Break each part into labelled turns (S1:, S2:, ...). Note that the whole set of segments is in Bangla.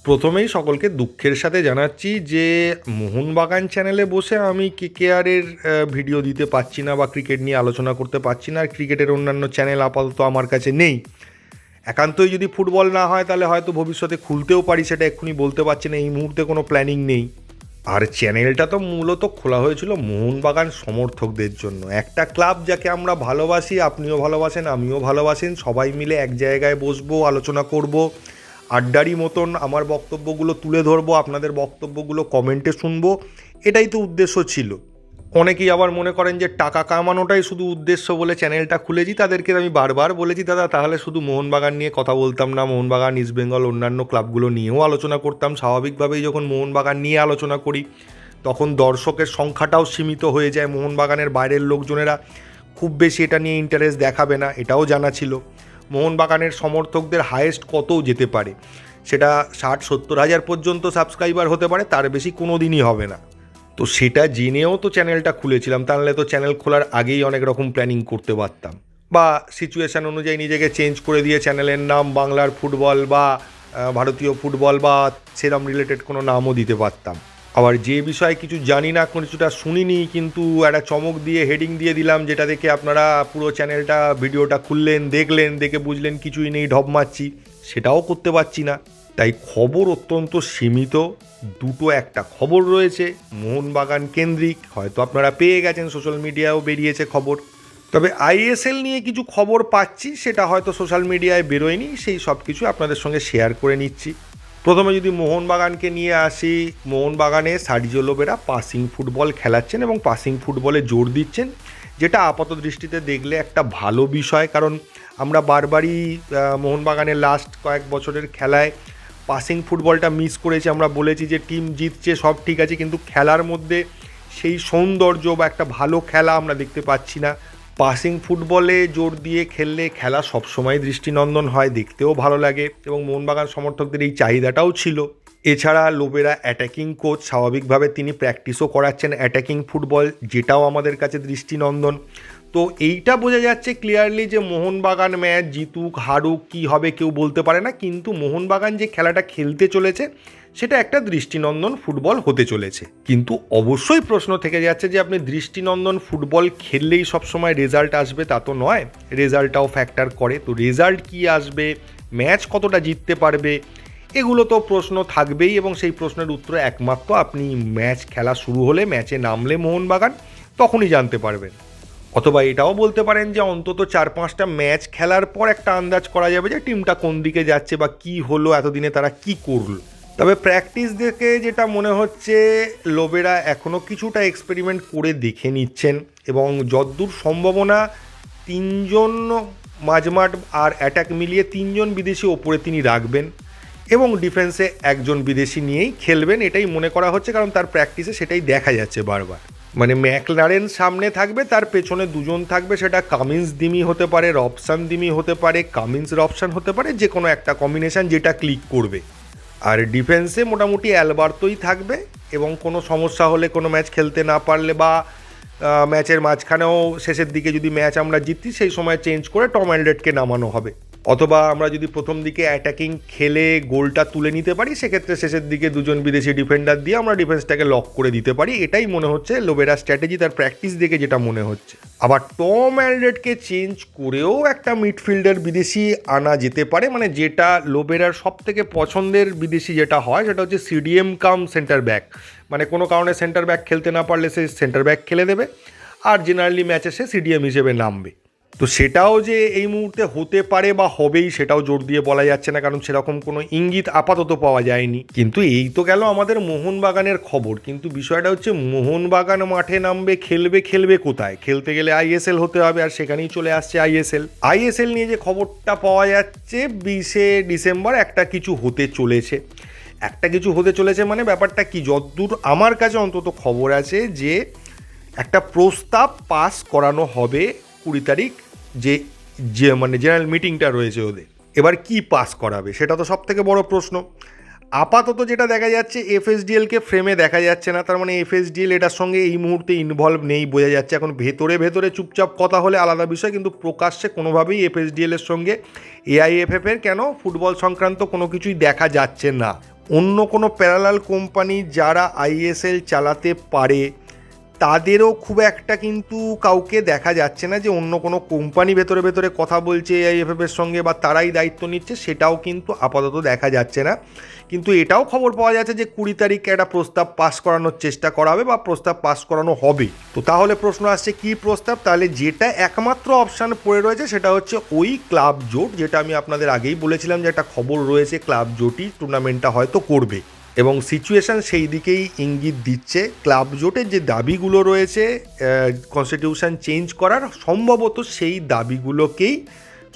S1: প্রথমেই সকলকে দুঃখের সাথে জানাচ্ছি যে মোহনবাগান চ্যানেলে বসে আমি কেকেআরের ভিডিও দিতে পারছি না বা ক্রিকেট নিয়ে আলোচনা করতে পারছি না। আর ক্রিকেটের অন্যান্য চ্যানেল আপাতত আমার কাছে নেই। একান্তই যদি ফুটবল না হয় তাহলে হয়তো ভবিষ্যতে খুলতেও পারি, সেটা এক্ষুনি বলতে পারছি না, এই মুহূর্তে কোনো প্ল্যানিং নেই। আর চ্যানেলটা তো মূলত খোলা হয়েছিল মোহনবাগান সমর্থকদের জন্য, একটা ক্লাব যাকে আমরা ভালোবাসি, আপনিও ভালোবাসেন, আমিও ভালোবাসেন, সবাই মিলে এক জায়গায় বসবো, আলোচনা করব, আড্ডারই মতন আমার বক্তব্যগুলো তুলে ধরবো, আপনাদের বক্তব্যগুলো কমেন্টে শুনবো, এটাই তো উদ্দেশ্য ছিল। অনেকেই আবার মনে করেন যে টাকা কামানোটাই শুধু উদ্দেশ্য বলে চ্যানেলটা খুলেছি। তাদেরকে আমি বারবার বলেছি, দাদা তাহলে শুধু মোহনবাগান নিয়ে কথা বলতাম না, মোহনবাগান, ইস্টবেঙ্গল, অন্যান্য ক্লাবগুলো নিয়েও আলোচনা করতাম। স্বাভাবিকভাবেই যখন মোহনবাগান নিয়ে আলোচনা করি তখন দর্শকের সংখ্যাটাও সীমিত হয়ে যায়, মোহনবাগানের বাইরের লোকজনেরা খুব বেশি এটা নিয়ে ইন্টারেস্ট দেখাবে না, এটাও জানা ছিল। মোহনবাগানের সমর্থকদের হায়েস্ট কতও যেতে পারে, সেটা 60-70 হাজার পর্যন্ত সাবস্ক্রাইবার হতে পারে, তার বেশি কোনো দিনই হবে না। তো সেটা জেনেও তো চ্যানেলটা খুলেছিলাম, তাহলে তো চ্যানেল খোলার আগেই অনেক রকম প্ল্যানিং করতে পারতাম, বা সিচুয়েশান অনুযায়ী নিজেকে চেঞ্জ করে দিয়ে চ্যানেলের নাম বাংলার ফুটবল বা ভারতীয় ফুটবল বা সেরম রিলেটেড কোনো নামও দিতে পারতাম। আবার যে বিষয়ে কিছু জানি না, কিছুটা শুনিনি, কিন্তু একটা চমক দিয়ে হেডিং দিয়ে দিলাম, যেটা দেখে আপনারা পুরো চ্যানেলটা ভিডিওটা খুললেন, দেখলেন, দেখে বুঝলেন কিছুই নেই, ঢপ মারছি, সেটাও করতে পারছি না। তাই খবর অত্যন্ত সীমিত। দুটো একটা খবর রয়েছে মোহনবাগান কেন্দ্রিক, হয়তো আপনারা পেয়ে গেছেন, সোশ্যাল মিডিয়ায়ও বেরিয়েছে খবর। তবে আইএসএল নিয়ে কিছু খবর পাচ্ছি, সেটা হয়তো সোশ্যাল মিডিয়ায় বেরোয়নি, সেই সব কিছু আপনাদের সঙ্গে শেয়ার করে নিচ্ছি। প্রথমে যদি মোহনবাগানকে নিয়ে আসি, মোহনবাগানে সার্জিও লোবেরা পাসিং ফুটবল খেলাচ্ছেন এবং পাসিং ফুটবলে জোর দিচ্ছেন, যেটা আপাত দৃষ্টিতে দেখলে একটা ভালো বিষয়। কারণ আমরা বারবারই মোহনবাগানের লাস্ট কয়েক বছরের খেলায় পাসিং ফুটবলটা মিস করেছি। আমরা বলেছি যে টিম জিতছে, সব ঠিক আছে, কিন্তু খেলার মধ্যে সেই সৌন্দর্য বা একটা ভালো খেলা আমরা দেখতে পাচ্ছি না। পাসিং ফুটবলে জোর দিয়ে খেললে খেলা সবসময় দৃষ্টিনন্দন হয়, দেখতেও ভালো লাগে, এবং মোহনবাগান সমর্থকদের এই চাহিদাটাও ছিল। এছাড়া লোবেরা অ্যাটাকিং কোচ, স্বাভাবিকভাবে তিনি প্র্যাকটিসও করাচ্ছেন অ্যাটাকিং ফুটবল, যেটাও আমাদের কাছে দৃষ্টিনন্দন। তো এইটা বোঝা যাচ্ছে ক্লিয়ারলি যে মোহনবাগান ম্যাচ জিতুক হারুক কী হবে কেউ বলতে পারে না, কিন্তু মোহনবাগান যে খেলাটা খেলতে চলেছে সেটা একটা দৃষ্টিনন্দন ফুটবল হতে চলেছে। কিন্তু অবশ্যই প্রশ্ন থেকে যাচ্ছে যে আপনি দৃষ্টিনন্দন ফুটবল খেললেই সবসময় রেজাল্ট আসবে তা তো নয়, রেজাল্টটাও ফ্যাক্টর করে। তো রেজাল্ট কী আসবে, ম্যাচ কতটা জিততে পারবে, এগুলো তো প্রশ্ন থাকবেই, এবং সেই প্রশ্নের উত্তর একমাত্র আপনি ম্যাচ খেলা শুরু হলে, ম্যাচে নামলে মোহনবাগান, তখনই জানতে পারবেন। অথবা এটাও বলতে পারেন যে অন্তত 4-5টা ম্যাচ খেলার পর একটা আন্দাজ করা যাবে যে টিমটা কোন দিকে যাচ্ছে বা কী হলো, এতদিনে তারা কি করলো। তবে প্র্যাকটিস দেখে যেটা মনে হচ্ছে, লোবেরা এখনও কিছুটা এক্সপেরিমেন্ট করে দেখে নিচ্ছেন, এবং যদ্দূর সম্ভাবনা 3জন মাঝমাঠ আর অ্যাটাক মিলিয়ে 3জন বিদেশি ওপরে তিনি রাখবেন, এবং ডিফেন্সে একজন বিদেশি নিয়েই খেলবেন, এটাই মনে করা হচ্ছে। কারণ তার প্র্যাকটিসে সেটাই দেখা যাচ্ছে বারবার, মানে ম্যাকলারেন সামনে থাকবে, তার পেছনে দুজন থাকবে, সেটা কামিন্স দিমি হতে পারে, রবসান দিমি হতে পারে, কামিন্স রবসান হতে পারে, যে কোনো একটা কম্বিনেশান যেটা ক্লিক করবে। আর ডিফেন্সে মোটামুটি অ্যালবার্তোই থাকবে, এবং কোনো সমস্যা হলে, কোনো ম্যাচ খেলতে না পারলে বা ম্যাচের মাঝখানেও শেষের দিকে যদি ম্যাচ আমরা জিতছি, সেই সময় চেঞ্জ করে টম অ্যালড্রেটকে নামানো হবে। অথবা আমরা যদি প্রথম দিকে অ্যাটাকিং খেলে গোলটা তুলে নিতে পারি, সেক্ষেত্রে শেষের দিকে দুজন বিদেশি ডিফেন্ডার দিয়ে আমরা ডিফেন্সটাকে লক করে দিতে পারি। এটাই মনে হচ্ছে লোবেরা স্ট্র্যাটেজি, তার প্র্যাকটিস দেখে যেটা মনে হচ্ছে। আবার টম অ্যালড্রেটকে চেঞ্জ করেও একটা মিডফিল্ডার বিদেশি আনা যেতে পারে, মানে যেটা লোবেরার সব থেকে পছন্দের বিদেশি যেটা হয়, সেটা হচ্ছে সিডিএম কাম সেন্টার ব্যাক। মানে কোনো কারণে সেন্টার ব্যাক খেলতে না পারলে সে সেন্টার ব্যাক খেলে দেবে, আর জেনারেলি ম্যাচে সে সিডিএম হিসেবে নামবে। তো সেটাও যে এই মুহূর্তে হতে পারে বা হবেই, সেটাও জোর দিয়ে বলা যাচ্ছে না, কারণ সেরকম কোনো ইঙ্গিত আপাতত পাওয়া যায়নি। কিন্তু এই তো গেল আমাদের মোহনবাগানের খবর, কিন্তু বিষয়টা হচ্ছে মোহনবাগান মাঠে নামবে, খেলবে কোথায়? খেলতে গেলে আইএসএল হতে হবে, আর সেখানেই চলে আসছে আইএসএল নিয়ে যে খবরটা পাওয়া যাচ্ছে 20শে ডিসেম্বর একটা কিছু হতে চলেছে। মানে ব্যাপারটা কি, যতদূর আমার কাছে অন্তত খবর আছে, যে একটা প্রস্তাব পাস করানো হবে 20 তারিখ, যে মানে জেনারেল মিটিংটা রয়েছে ওদের। এবার কি পাস করাবে সেটা তো সব থেকে বড় প্রশ্ন। আপাতত যেটা দেখা যাচ্ছে, এফএসডিএলকে ফ্রেমে দেখা যাচ্ছে না, তার মানে এফএসডিএল এটার সঙ্গে এই মুহূর্তে ইনভলভ নেই বোঝা যাচ্ছে। এখন ভেতরে চুপচাপ কথা হলে আলাদা বিষয়, কিন্তু প্রকাশ্যে কোনোভাবেই এফএসডিএলের সঙ্গে এআইএফএফের কেন ফুটবল সংক্রান্ত কোনো কিছুই দেখা যাচ্ছে না। অন্য কোনো প্যারালাল কোম্পানি যারা আইএসএল চালাতে পারে তাদেরও খুব একটা কিন্তু কাউকে দেখা যাচ্ছে না যে অন্য কোনো কোম্পানি ভেতরে ভেতরে কথা বলছে আইএফএফের সঙ্গে বা তারাই দায়িত্ব নিচ্ছে, সেটাও কিন্তু আপাতত দেখা যাচ্ছে না। কিন্তু এটাও খবর পাওয়া যাচ্ছে যে 20 তারিখে একটা প্রস্তাব পাস করানোর চেষ্টা করা হবে বা প্রস্তাব পাস করানো হবে। তো তাহলে প্রশ্ন আসছে কী প্রস্তাব? তাহলে যেটা একমাত্র অপশান পড়ে রয়েছে সেটা হচ্ছে ওই ক্লাব জোট, যেটা আমি আপনাদের আগেই বলেছিলাম যে একটা খবর রয়েছে ক্লাব জোটই টুর্নামেন্টটা হয়তো করবে, এবং সিচুয়েশান সেই দিকেই ইঙ্গিত দিচ্ছে। ক্লাব জোটের যে দাবিগুলো রয়েছে কনস্টিটিউশন চেঞ্জ করার, সম্ভবত সেই দাবিগুলোকেই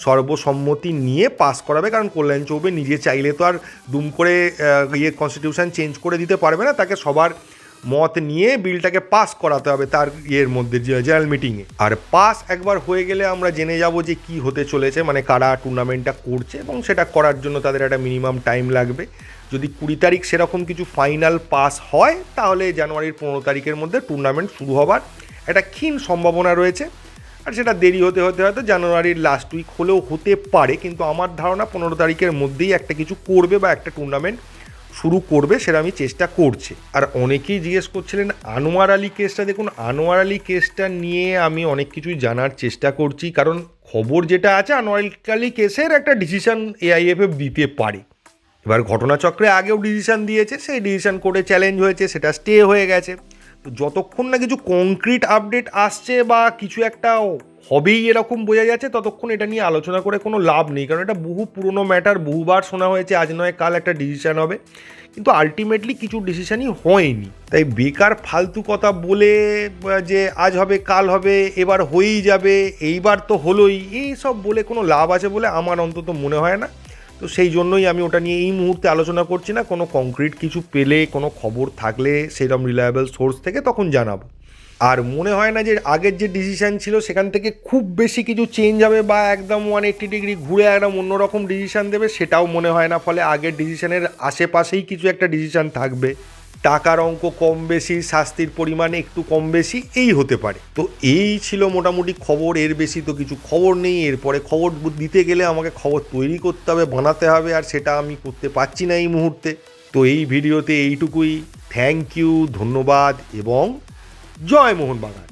S1: সর্বসম্মতি নিয়ে পাস করাবে, কারণ কল্যাণ চৌবে নিজে চাইলে তো আর দুম করে কনস্টিটিউশন চেঞ্জ করে দিতে পারবে না, তাকে সবার মত নিয়ে বিলটাকে পাস করাতে হবে তার মধ্যে জেনারেল মিটিংয়ে। আর পাস একবার হয়ে গেলে আমরা জেনে যাব যে কি হতে চলেছে, মানে কারা টুর্নামেন্টটা করছে, এবং সেটা করার জন্য তাদের একটা মিনিমাম টাইম লাগবে। যদি 20 তারিখ সেরকম কিছু ফাইনাল পাস হয় তাহলে জানুয়ারির 15 তারিখের মধ্যে টুর্নামেন্ট শুরু হবার একটা ক্ষীণ সম্ভাবনা রয়েছে। আর সেটা দেরি হতে হতে হয়তো জানুয়ারির লাস্ট উইক হলেও হতে পারে, কিন্তু আমার ধারণা 15 তারিখের মধ্যেই একটা কিছু করবে বা একটা টুর্নামেন্ট শুরু করবে, সেটা আমি চেষ্টা করছি। আর অনেকেই জিজ্ঞেস করছিলেন আনোয়ার আলী কেসটা, দেখুন আনোয়ার আলী কেসটা নিয়ে আমি অনেক কিছুই জানার চেষ্টা করছি, কারণ খবর যেটা আছে আনোয়ার আলী কেসের একটা ডিসিশন এআইএফএফ দিতে পারে। এবার ঘটনাচক্রে আগেও ডিসিশান দিয়েছে, সেই ডিসিশান কোর্টে চ্যালেঞ্জ হয়েছে, সেটা স্টে হয়ে গেছে। তো যতক্ষণ না কিছু কংক্রিট আপডেট আসছে বা কিছু একটা হবেই এরকম বোঝা যাচ্ছে, ততক্ষণ এটা নিয়ে আলোচনা করে কোনো লাভ নেই, কারণ এটা বহু পুরনো ম্যাটার, বহুবার শোনা হয়েছে আজ নয় কাল একটা ডিসিশান হবে, কিন্তু আলটিমেটলি কিছু ডিসিশানই হয়নি। তাই বেকার ফালতু কথা বলে যে আজ হবে কাল হবে এবার হয়েই যাবে এইবার তো হলোই, এই সব বলে কোনো লাভ আছে বলে আমার অন্তত মনে হয় না। তো সেই জন্যই আমি ওটা নিয়ে এই মুহূর্তে আলোচনা করছি না। কোনো কংক্রিট কিছু পেলে, কোনো খবর থাকলে সেরকম রিলায়েবল সোর্স থেকে তখন জানাবো। আর মনে হয় না যে আগের যে ডিসিশান ছিল সেখান থেকে খুব বেশি কিছু চেঞ্জ হবে বা একদম 180 ডিগ্রি ঘুরে একদম অন্যরকম ডিসিশান দেবে, সেটাও মনে হয় না। ফলে আগের ডিসিশানের আশেপাশেই কিছু একটা ডিসিশান থাকবে, টাকার অঙ্ক কম বেশি, শাস্তির পরিমাণ একটু কম বেশি, এই হতে পারে। তো এই ছিল মোটামুটি খবর, এর বেশি তো কিছু খবর নেই। এরপরে খবর দিতে গেলে আমাকে খবর তৈরি করতে হবে, বানাতে হবে, আর সেটা আমি করতে পারছি না এই মুহূর্তে। তো এই ভিডিওতে এইটুকুই। থ্যাংক ইউ, ধন্যবাদ এবং জয় মোহনবাগান।